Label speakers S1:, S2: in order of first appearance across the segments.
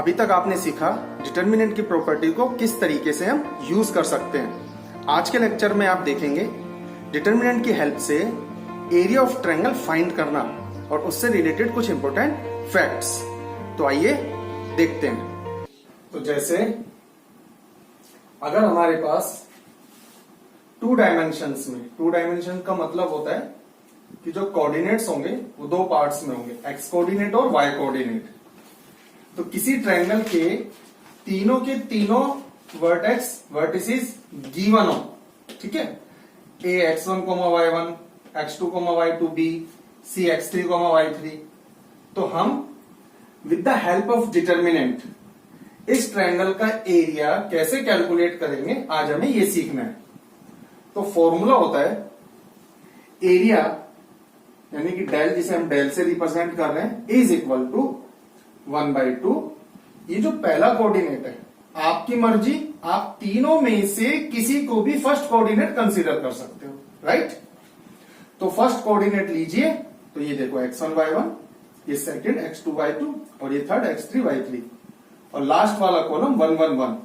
S1: अभी तक आपने सीखा डिटर्मिनेंट की प्रॉपर्टी को किस तरीके से हम यूज कर सकते हैं। आज के लेक्चर में आप देखेंगे डिटर्मिनेंट की हेल्प से एरिया ऑफ ट्रायंगल फाइंड करना और उससे रिलेटेड कुछ इंपॉर्टेंट फैक्ट्स। तो आइए देखते हैं। तो जैसे अगर हमारे पास टू डायमेंशन का मतलब होता है कि जो कोऑर्डिनेट्स होंगे वो दो पार्ट्स में होंगे, एक्स कोऑर्डिनेट और वाई कोऑर्डिनेट। तो किसी ट्रायंगल के तीनों वर्टिसेस गिवन हो, ठीक है, ए x1, y1, x2, y2, b, c x3, y3। तो हम with the help of determinant इस ट्रायंगल का एरिया कैसे कैलकुलेट करेंगे, आज हमें ये सीखना है। तो फॉर्मूला होता है एरिया यानी कि डेल, जिसे हम डेल से रिप्रेजेंट कर रहे हैं, इज इक्वल टू 1/2। ये जो पहला कोऑर्डिनेट है, आपकी मर्जी, आप तीनों में से किसी को भी फर्स्ट कोऑर्डिनेट कंसीडर कर सकते हो, राइट। तो फर्स्ट कोऑर्डिनेट लीजिए, तो ये देखो x1, y1, ये सेकंड x2, y2 और ये थर्ड x3, y3 और लास्ट वाला कॉलम 1, 1, 1।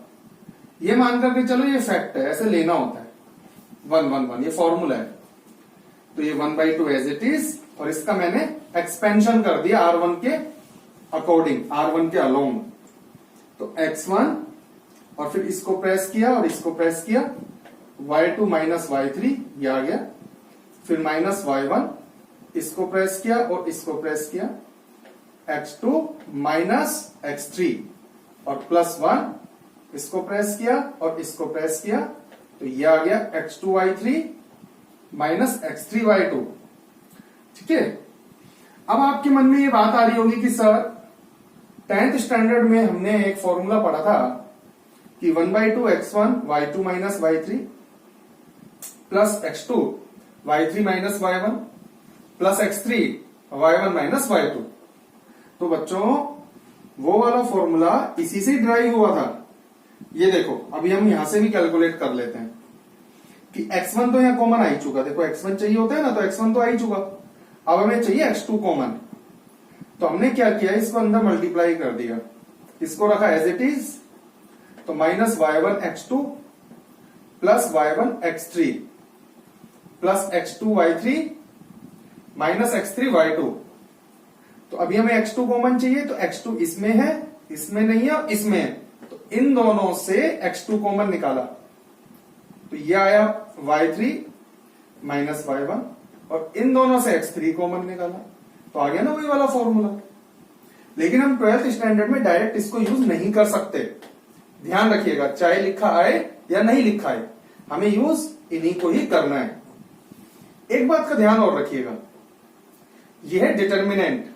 S1: ये मान करके चलो ये फैक्ट है, ऐसे लेना होता है 1, 1, 1, ये फॉर्मूला है। तो ये 1/2 एज इट इज, और इसका मैंने एक्सपेंशन कर दिया R1 के अकॉर्डिंग, R1 के अलोंग। तो x1 और फिर इसको प्रेस किया और इसको प्रेस किया, y2 माइनस y3 ये आ गया, फिर माइनस y1, इसको प्रेस किया और इसको प्रेस किया, x2 माइनस x3 और प्लस 1, इसको प्रेस किया और इसको प्रेस किया, तो ये आ गया x2 y3 minus x3 y2, ठीक है। अब आपके मन में ये बात आ रही होगी कि सर 10th स्टैंडर्ड में हमने एक फॉर्मूला पढ़ा था कि 1/2 x1 y2 minus y3 plus x2 y3 minus y1 plus x3 y1 minus y2। तो बच्चों वो वाला फॉर्मूला इसी से ड्राइव हुआ था। ये देखो, अभी हम यहां से भी कैलकुलेट कर लेते हैं कि x1 तो यहां कॉमन आ ही चुका, देखो x1 चाहिए होता है ना, तो x1 तो आ ही चुका। अब हमें चाहिए x2 कॉमन। तो हमने क्या किया, इसको अंदर मल्टीप्लाई कर दिया, इसको रखा एज इट इज, तो minus y1 x2 plus y1 x3 plus x2 y3 minus x3 y2। तो अभी हमें x2 कॉमन चाहिए, तो x2 इसमें है, इसमें नहीं है और इसमें है, तो इन दोनों से x2 कॉमन निकाला, तो ये आया y3 माइनस y1 और इन दोनों से x3 कॉमन निकाला, तो आ गया ना वही वाला फॉर्मूला। लेकिन हम 12th स्टैंडर्ड में डायरेक्ट इसको यूज नहीं कर सकते, ध्यान रखिएगा, चाहे लिखा आए या नहीं लिखा आए, हमें यूज इन्हीं को ही करना है। एक बात का ध्यान और रखिएगा, यह है determinant.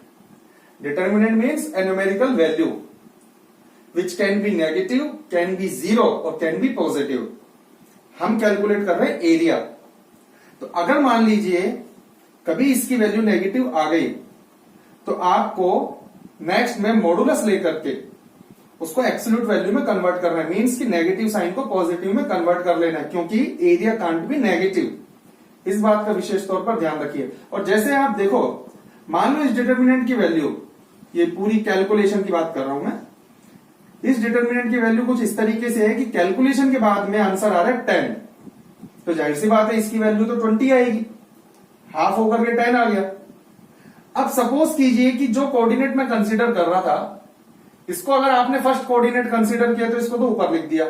S1: Determinant means A numerical value which can be negative, can be zero और कैन बी पॉजिटिव। हम कैलकुलेट कर रहे हैं एरिया। तो अगर मान लीजिए कभी इसकी वैल्यू नेगेटिव आ गई, तो आपको नेक्स्ट में मॉडुलस लेकर के उसको एब्सोल्यूट वैल्यू में कन्वर्ट करना है, मींस कि नेगेटिव साइन को पॉजिटिव में कन्वर्ट कर लेना है, क्योंकि एरिया कांट बी नेगेटिव। इस बात का विशेष तौर पर ध्यान रखिए। और जैसे आप देखो, मान लो इस डिटर्मिनेंट की वैल्यू, ये पूरी कैलकुलेशन की बात कर रहा हूं मैं, इस डिटर्मिनेंट की वैल्यू कुछ इस तरीके से है कि कैलकुलेशन के बाद में आंसर आ रहा है 10, तो जाहिर सी बात है इसकी वैल्यू तो 20 आएगी, हाफ होकर के 10 आ गया। अब सपोज कीजिए कि जो कोऑर्डिनेट मैं कंसीडर कर रहा था, इसको अगर आपने फर्स्ट कोऑर्डिनेट कंसीडर किया तो इसको तो ऊपर लिख दिया।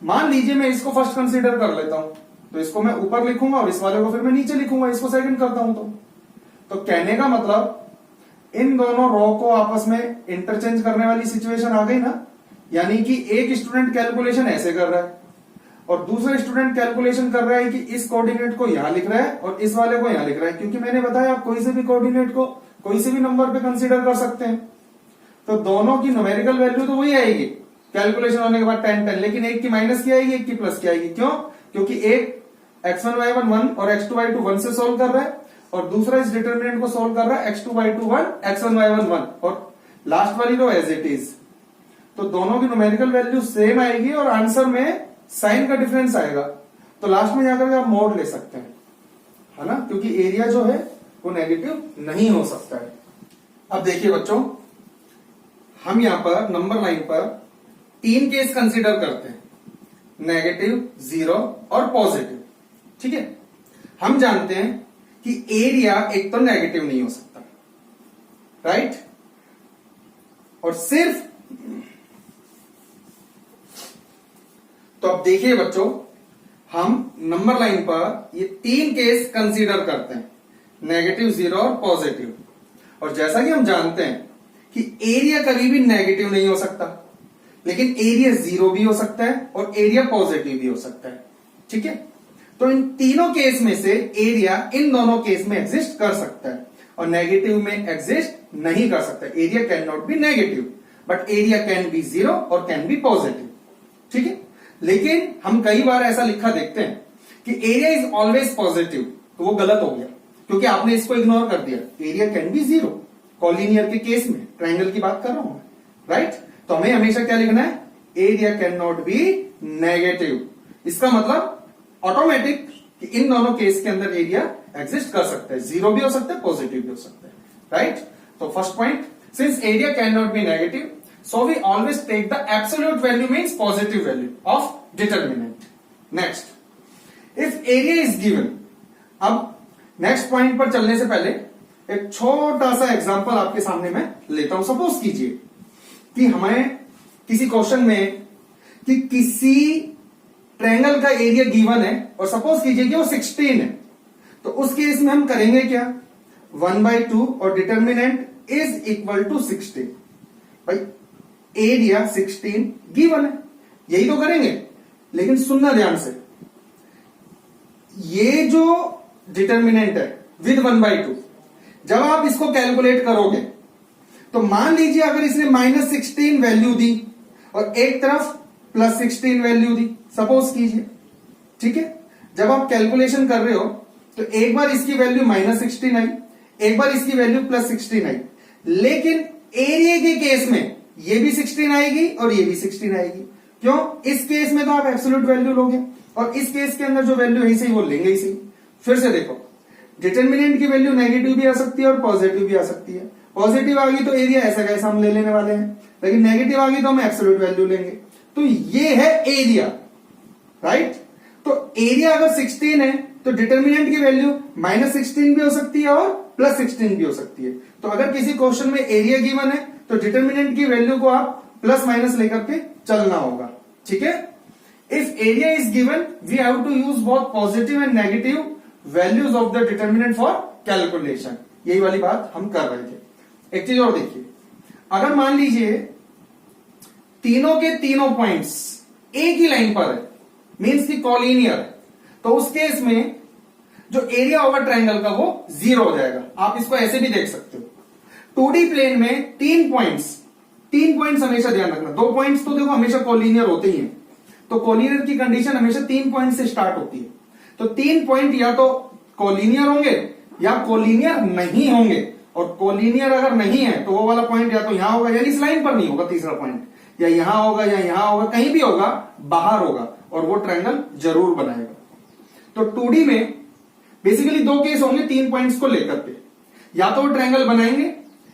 S1: मान लीजिए मैं इसको फर्स्ट कंसीडर कर लेता हूं, तो इसको मैं ऊपर लिखूंगा और इस वाले को फिर मैं नीचे लिखूंगा, इसको सेकंड करता हूं। तो कहने का मतलब इन दोनों रो को आपस में इंटरचेंज करने वाली सिचुएशन आ गई ना, यानी कि एक स्टूडेंट कैलकुलेशन ऐसे कर रहा है और दूसरा स्टूडेंट कैलकुलेशन कर रहा है कि इस कोऑर्डिनेट को यहां लिख रहा है और इस वाले को यहां लिख रहा है, क्योंकि मैंने बताया आप कोई से भी कोऑर्डिनेट को कोई से भी नंबर पे कंसीडर कर सकते हैं। तो दोनों की न्यूमेरिकल वैल्यू तो वही आएगी कैलकुलेशन होने के बाद 10, 10, लेकिन एक की माइनस की आएगी, एक की प्लस की आएगी। क्यों? क्योंकि एक x1 y1 1 और x2 y2 1 से सोल्व कर रहा है और दूसरा इस डिटर्मिनेंट को सोल्व कर रहा है x2 y2 1 x1 y1 1 और लास्ट वाली रो एज इट इज। तो दोनों की न्यूमेरिकल वैल्यू सेम आएगी और आंसर में साइन का डिफरेंस आएगा, तो लास्ट में जाकर के आप मोड ले सकते हैं, है ना, क्योंकि एरिया जो है वो नेगेटिव नहीं हो सकता है। अब देखिए बच्चों, हम यहां पर नंबर लाइन पर 3 केस कंसीडर करते हैं, नेगेटिव, 0 और पॉजिटिव। ठीक है, हम जानते हैं कि एरिया एक तो नेगेटिव नहीं हो सकता, राइट, और सिर्फ तो अब देखिए बच्चों, हम नंबर लाइन पर ये 3 केस कंसीडर करते हैं, नेगेटिव, 0 और पॉजिटिव। और जैसा कि हम जानते हैं कि एरिया कभी भी नेगेटिव नहीं हो सकता, लेकिन एरिया 0 भी हो सकता है और एरिया पॉजिटिव भी हो सकता है। ठीक है, तो इन तीनों केस में से एरिया इन दोनों केस में एग्जिस्ट कर सकता है और नेगेटिव में एग्जिस्ट नहीं कर सकता। Area can not be negative, but area can be 0 और कैन बी पॉजिटिव। ठीक है, लेकिन हम कई बार ऐसा लिखा देखते हैं कि एरिया इज ऑलवेज पॉजिटिव, तो वो गलत हो गया, क्योंकि आपने इसको इग्नोर कर दिया। एरिया कैन बी 0 कॉलिनियर के केस में, ट्रायंगल की बात कर रहा हूं मैं, राइट। तो हमें हमेशा क्या लिखना है, area can not be negative. इसका मतलब ऑटोमेटिक कि इन दोनों केस के अंदर एरिया एग्जिस्ट कर सकता है, 0 भी हो सकता है, पॉजिटिव भी हो सकता है, राइट। तो first point, since area can not be negative, so we always take the absolute value means positive value of determinant. Next, if area is given, अब नेक्स्ट पॉइंट पर चलने से पहले एक छोटा सा एग्जांपल आपके सामने मैं लेता हूं। सपोज कीजिए कि हमें किसी क्वेश्चन में कि किसी ट्रायंगल का एरिया गिवन है और सपोज कीजिए कि वो 16 है, तो उस केस में हम करेंगे क्या, 1/2 और डिटर्मिनेंट इज इक्वल टू 16। भाई एरिया 16 गिवन है, यही तो करेंगे। लेकिन सुनना ध्यान से, ये जो डिटर्मिनेंट है विद 1/2, जब आप इसको कैलकुलेट करोगे तो मान लीजिए अगर इसने -16 वैल्यू दी और एक तरफ +16 वैल्यू दी, सपोज कीजिए, ठीक है। जब आप कैलकुलेशन कर रहे हो तो एक बार इसकी वैल्यू -16 आई, एक बार इसकी वैल्यू +16 आई, लेकिन एरिया के केस में ये भी 16 आएगी और ये भी 16 आएगी। क्यों? इस केस में तो आप एब्सोल्यूट वैल्यू लोगे और इस केस के अंदर जो वैल्यू है सही वो लेंगे ही सही। फिर से देखो, डिटर्मिनेंट की वैल्यू नेगेटिव भी आ सकती है और पॉजिटिव भी आ सकती है। पॉजिटिव आ गई तो एरिया ऐसा कैसा हम ले लेने वाले हैं, लेकिन नेगेटिव आ गई तो हम एब्सोल्यूट वैल्यू लेंगे। तो ये है एरिया, राइट। तो एरिया अगर 16 है तो डिटर्मिनेंट की वैल्यू -16 भी हो सकती है और +16 भी हो सकती है। तो अगर किसी क्वेश्चन में एरिया गिवन है तो डिटर्मिनेंट की वैल्यू को आप प्लस माइनस लेकर के चलना होगा, ठीक है। If area is given we have to use both positive and negative values of the determinant for calculation. यही वाली बात हम कर रहे थे। एक चीज और देखिए, अगर मान लीजिए तीनों के तीनों पॉइंट्स एक ही लाइन पर है, मीन्स की कॉलिनियर, तो उस केस में जो एरिया होगा ट्रायंगल का वो 0 हो जाएगा। आप इसको ऐसे भी देख सकते हो, 2D प्लेन में 3 पॉइंट्स हमेशा ध्यान रखना। 2 पॉइंट्स तो देखो हमेशा कॉलिनियर होते ही हैं, तो कॉलिनियर की कंडीशन हमेशा 3 पॉइंट से स्टार्ट होती है। तो 3 पॉइंट या तो कॉलिनियर होंगे या कॉलिनियर नहीं होंगे, और कॉलिनियर अगर नहीं है तो वो वाला पॉइंट या तो यहां होगा, यानी इस लाइन पर नहीं होगा तीसरा पॉइंट, या यहां होगा या यहां होगा, कहीं भी होगा, बाहर होगा, और वो ट्रायंगल जरूर बनाएगा। तो 2D में बेसिकली 2 केस होंगे 3 पॉइंट्स को लेकर के, या तो वो ट्रायंगल बनाएंगे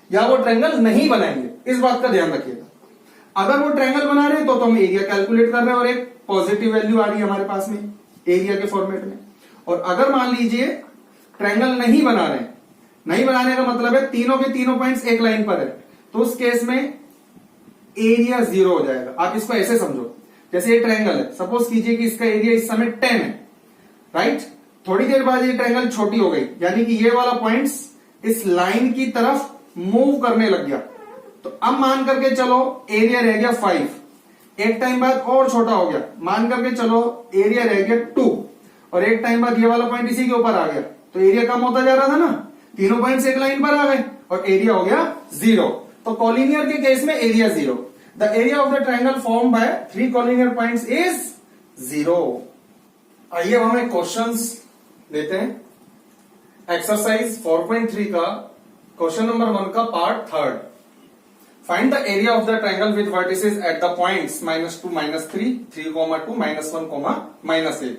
S1: या वो ट्रायंगल नहीं बनाएंगे। इस बात का ध्यान रखिएगा। अगर वो ट्रायंगल बना रहे हैं तो हम एरिया कैलकुलेट कर रहे हैं और एक पॉजिटिव वैल्यू आ रही है हमारे पास में एरिया के फॉर्मेट में। और अगर मान लीजिए ट्रायंगल नहीं बना रहे, नहीं बनाने का मतलब है तीनों के तीनों पॉइंट्स एक लाइन पर है, तो उस केस में एरिया 0 हो जाएगा। आप इसको ऐसे समझो, जैसे ये ट्रायंगल है, सपोज कीजिए कि इसका एरिया इस समय 10 है, राइट। थोड़ी देर बाद ये ट्रायंगल छोटी हो गई, यानी कि ये वाला पॉइंट्स इस लाइन की तरफ मूव करने लग गया, तो अब मान करके चलो एरिया रह गया 5। एक टाइम बाद और छोटा हो गया, मान करके चलो एरिया रह गया 2, और एक टाइम बाद ये वाला पॉइंट इसी के ऊपर आ गया, तो एरिया कम होता जा रहा था ना। तीनों पॉइंट्स एक लाइन पर आ गए और एरिया हो गया 0। तो कॉलिनियर के केस में area 0। The area of the triangle form by 3 collinear points is 0। आइए हम एक क्वेश्चंस लेते हैं। एक्सरसाइज 4.3 का क्वेश्चन नंबर 1 का part 3rd। Find the area of the triangle with vertices at the points -2, -3, 3, 2, -1, -8।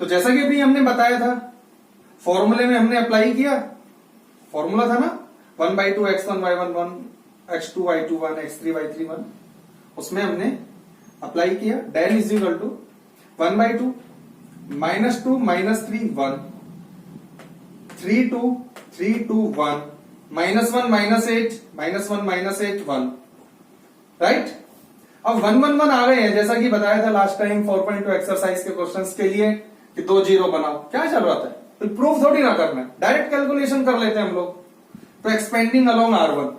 S1: तो जैसा कि अभी हमने बताया था, फॉर्मूले में हमने अप्लाई किया, फॉर्मूला था ना 1/2 x1 y1 1 x2 y2 1 x3 y3 1, उसमें हमने अप्लाई किया del is equal to 1/2 -2 -3 1 3 2 3 2 1 -1 -8 -1 -8 1, right. अब 1 1 1 आ गए हैं, जैसा कि बताया था लास्ट टाइम 4.2 एक्सरसाइज के क्वेश्चंस के लिए कि 2 0 बनाओ। क्या चल रहा था, तो प्रूफ थोड़ी ना करना है, डायरेक्ट कैलकुलेशन कर लेते हैं हम लोग। तो एक्सपेंडिंग अलोंग R1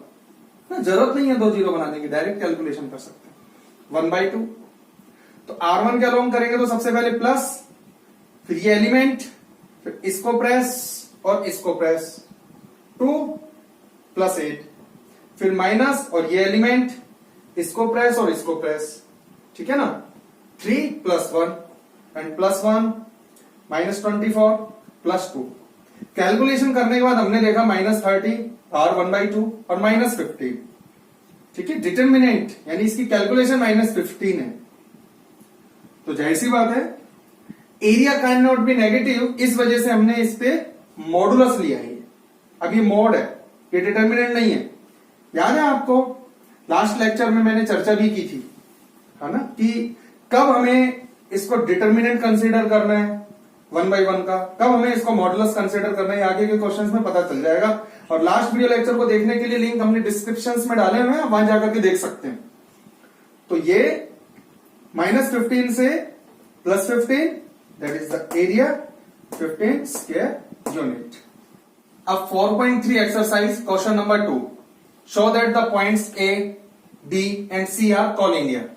S1: ना, जरूरत नहीं है 2 0 बनाने की, डायरेक्ट कैलकुलेशन कर सकते हैं। 1/2 तो R1 के अलोंग करेंगे तो सबसे पहले प्लस, फिर ये एलिमेंट, फिर इसको प्रेस और इसको प्रेस 2 + 8, फिर माइनस और ये एलिमेंट, इसको प्रेस और इसको प्रेस, ठीक है ना। 3 + 1 एंड +1 -24 +2। कैलकुलेशन करने के बाद हमने देखा -30 R1/2 और -15, ठीक है। डिटर्मिनेंट यानी इसकी कैलकुलेशन -15 है, तो जाहिर सी बात है area can not be negative, इस वजह से हमने इस पे मॉडुलस लिया है। अब ये मॉड है, ये डिटर्मिनेंट नहीं है। याद है आपको लास्ट लेक्चर में मैंने चर्चा भी की थी, है ना, कि कब हमें इसको डिटर्मिनेंट कंसीडर करना है 1/1 का, कब हमें इसको मॉडुलस कंसीडर करना है, आगे के क्वेश्चंस में पता चल जाएगा। और लास्ट वीडियो लेक्चर को देखने के लिए लिंक हमने डिस्क्रिप्शन में डाले हुए हैं, वहां जाकर के देख सकते हैं। तो ये -15 से +15, that is the area 15 square unit. अब 4.3 exercise question number 2, show that the points A, B and C are collinear.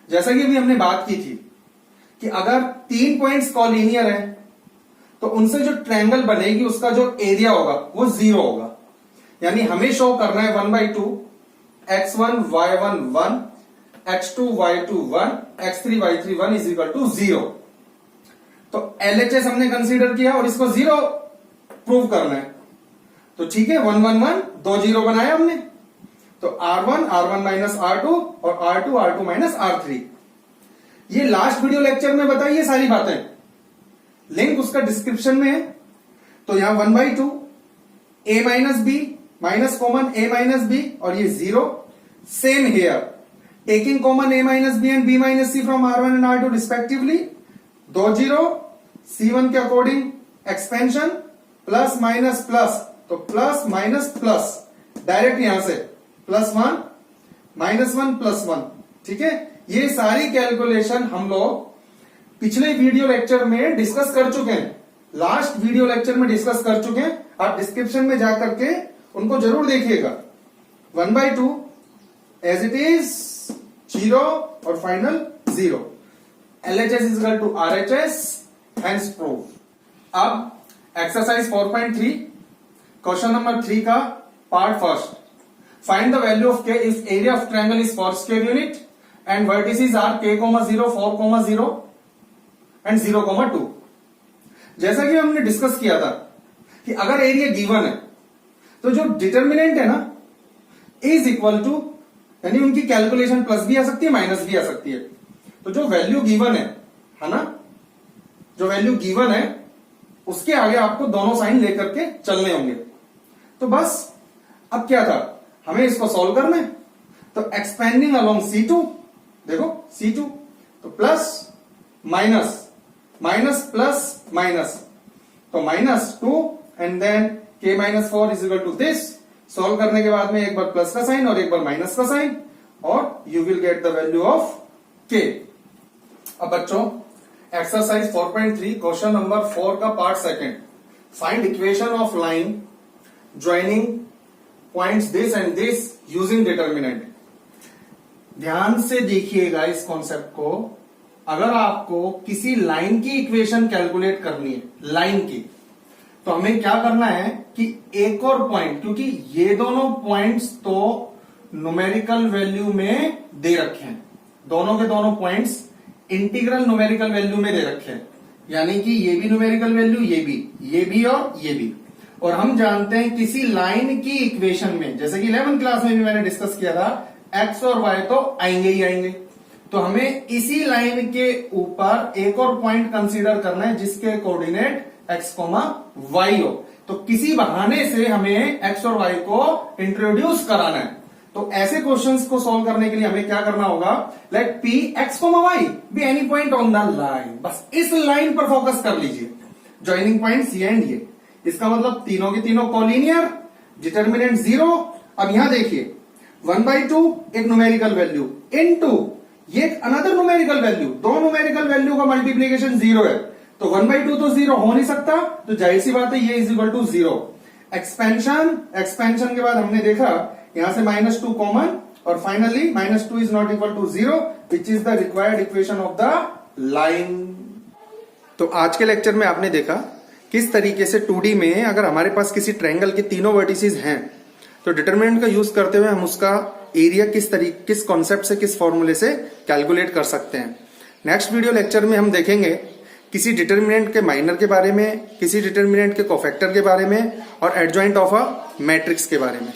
S1: जैसा कि अभी हमने बात की थी कि अगर 3 पॉइंट्स कॉलिनियर हैं तो उनसे जो ट्रायंगल बनेगी उसका जो एरिया होगा वो 0 होगा। यानी हमें शो करना है 1/2 x1 y1 1 x2 y2 1 x3 y3 1 is equal to 0। तो LHS हमने कंसीडर किया और इसको 0 प्रूव करना है, तो ठीक है 1 1 1 2 0 बनाया हमने। तो R1 माइनस R2 और R2 माइनस R3। ये लास्ट वीडियो लेक्चर में बताई ये सारी बातें, लिंक उसका डिस्क्रिप्शन में है। तो यहां 1/2 A minus B minus common A minus B और ये 0। Same here, taking common A minus B and B minus C from R1 and R2 respectively, 2 0 C1 के according expansion plus minus plus, तो plus minus plus direct यहां से +1 -1 +1, ठीक है। ये सारी कैलकुलेशन हम लोग पिछले वीडियो लेक्चर में डिस्कस कर चुके हैं, लास्ट वीडियो लेक्चर में डिस्कस कर चुके हैं। आप डिस्क्रिप्शन में जाकर के उनको जरूर देखिएगा। 1/2 एज इट इज 0 और final 0। LHS is equal to RHS, hence proof. अब एक्सरसाइज 4.3 क्वेश्चन नंबर 3 का part first, find the value of K if area of triangle is 4 square unit and vertices are K, 0 4, 0 and 0, 2। जैसा कि हमने discuss किया था कि अगर area given है तो जो डिटर्मिनेंट है ना इज इक्वल टू, यानी उनकी कैलकुलेशन प्लस भी आ सकती है माइनस भी आ सकती है। तो जो वैल्यू गिवन है ना, जो वैल्यू गिवन है उसके आगे आपको दोनों साइन लेकर के चलने होंगे। तो बस अब क्या था, हमें इसको सॉल्व करना है। तो एक्सपेंडिंग अलोंग C2, देखो C2, तो plus minus minus plus minus, तो -2 and then K - 4 is equal to this. Solve करने के बाद में एक बार प्लस का साइन और एक बार माइनस का साइन, और you will get the value of K। अब बच्चों एक्सरसाइज 4.3 क्वेश्चन नंबर 4 का part second, find equation of line joining points this and this using determinant. ध्यान से देखिएगा इस कॉन्सेप्ट को। अगर आपको किसी लाइन की इक्वेशन कैलकुलेट करनी है, लाइन की, तो हमें क्या करना है कि एक और पॉइंट, क्योंकि ये दोनों पॉइंट्स तो न्यूमेरिकल वैल्यू में दे रखे हैं, दोनों के दोनों पॉइंट्स इंटीग्रल न्यूमेरिकल वैल्यू में दे रखे हैं, यानी कि ये भी न्यूमेरिकल वैल्यू, ये भी और ये भी। और हम जानते हैं किसी लाइन की इक्वेशन में, जैसे कि 11th क्लास में भी मैंने डिस्कस किया था, एक्स और वाई तो आएंगे ही आएंगे। तो हमें इसी लाइन के ऊपर एक और पॉइंट कंसीडर करना है जिसके कोऑर्डिनेट x, y हो। तो किसी बहाने से हमें x और y को इंट्रोड्यूस कराना है। तो ऐसे क्वेश्चंस को सॉल्व करने के लिए हमें क्या करना होगा, let P X comma Y be any point on the line, बस इस लाइन पर फोकस कर लीजिए, ज्वाइनिंग पॉइंट्स ये एंड ये। इसका मतलब तीनों के तीनों कॉलिनियर, डिटर्मिनेंट 0। अब यहां देखिए 1/2 एक न्यूमेरिकल वैल्यू इनटू ये अनदर न्यूमेरिकल वैल्यू, दो न्यूमेरिकल वैल्यू का मल्टीप्लीकेशन 0 है, तो 1/2 तो 0 हो नहीं सकता, तो जाहिर सी बात है ये इज इक्वल टू 0। एक्सपेंशन के बाद हमने देखा यहां से -2 कॉमन, और finally -2 is not equal to 0 which is the required equation of the line. तो आज के लेक्चर में आपने देखा किस तरीके से 2D में अगर हमारे पास किसी ट्रायंगल के तीनों वर्टिसेस हैं तो डिटरमिनेंट का यूज करते हुए हम उसका एरिया किस कॉन्सेप्ट से, किस फॉर्मूले से कैलकुलेट कर सकते हैं। नेक्स्ट वीडियो लेक्चर में हम देखेंगे किसी डिटरमिनेंट के माइनर के बारे में, किसी डिटरमिनेंट के कोफैक्टर के बारे में, और एडजॉइंट ऑफ अ मैट्रिक्स के बारे में।